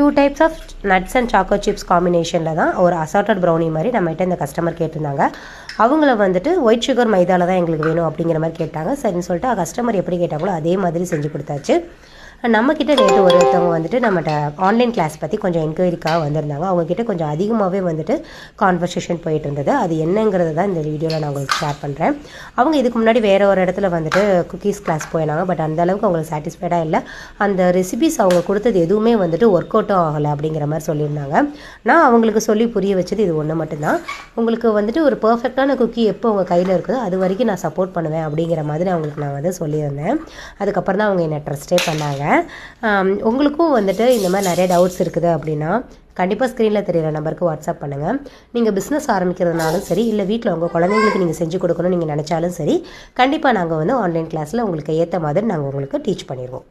2 types of nuts and choco chips காம்பினேஷனில் தான் ஒரு அசார்ட்டட் ப்ரௌனி மாதிரி நம்மகிட்ட இந்த கஸ்டமர் கேட்டிருந்தாங்க. அவங்கள வந்துட்டு ஒயிட் சுகர் மைதாவில் தான் எங்களுக்கு வேணும் அப்படிங்கிற மாதிரி கேட்டாங்க. சரின்னு சொல்லிட்டு கஸ்டமர் எப்படி கேட்டாங்களோ அதே மாதிரி செஞ்சு கொடுத்தாச்சு. நம்மக்கிட்ட நேற்று ஒருத்தவங்க வந்துட்டு நம்மகிட்ட ஆன்லைன் கிளாஸ் பற்றி கொஞ்சம் என்கொயரிக்காக வந்திருந்தாங்க. அவங்கக்கிட்ட கொஞ்சம் அதிகமாகவே வந்துட்டு கான்வர்சேஷன் போயிட்டு இருந்தது. அது என்னங்கிறது தான் இந்த வீடியோவில் நான் உங்களுக்கு ஷேர் பண்ணுறேன். அவங்க இதுக்கு முன்னாடி வேறு ஒரு இடத்துல வந்துட்டு குக்கீஸ் கிளாஸ் போயினாங்க. பட் அந்தளவுக்கு அவங்களுக்கு சாட்டிஸ்ஃபைடாக இல்லை. அந்த ரெசிபிஸ் அவங்க கொடுத்தது எதுவுமே வந்துட்டு ஒர்க் அவுட்டும் ஆகலை அப்படிங்கிற மாதிரி சொல்லியிருந்தாங்க. நான் அவங்களுக்கு சொல்லி புரிய வச்சது இது ஒன்று மட்டும்தான். உங்களுக்கு வந்துட்டு ஒரு பர்ஃபெக்டான குக்கி எப்போ உங்கள் கையில் இருக்குதோ அது வரைக்கும் நான் சப்போர்ட் பண்ணுவேன் அப்படிங்கிற மாதிரி அவங்களுக்கு நான் வந்து சொல்லியிருந்தேன். அதுக்கப்புறம் தான் அவங்க என்னை ட்ரஸ்டே பண்ணாங்க. உங்களுக்கும் வந்துட்டு இந்த மாதிரி நிறைய டவுட்ஸ் இருக்குது அப்படின்னா கண்டிப்பாக ஸ்க்ரீனில் தெரியிற நம்பருக்கு வாட்ஸ்அப் பண்ணுங்கள். நீங்கள் பிஸ்னஸ் ஆரம்பிக்கிறதுனாலும் சரி, இல்லை வீட்டில் உங்கள் குழந்தைங்களுக்கு நீங்கள் செஞ்சு கொடுக்கணும்னு நீங்கள் நினச்சாலும் சரி, கண்டிப்பாக நாங்கள் வந்து ஆன்லைன் கிளாஸில் உங்களுக்கு ஏற்ற மாதிரி நாங்கள் உங்களுக்கு டீச் பண்ணிடுவோம்.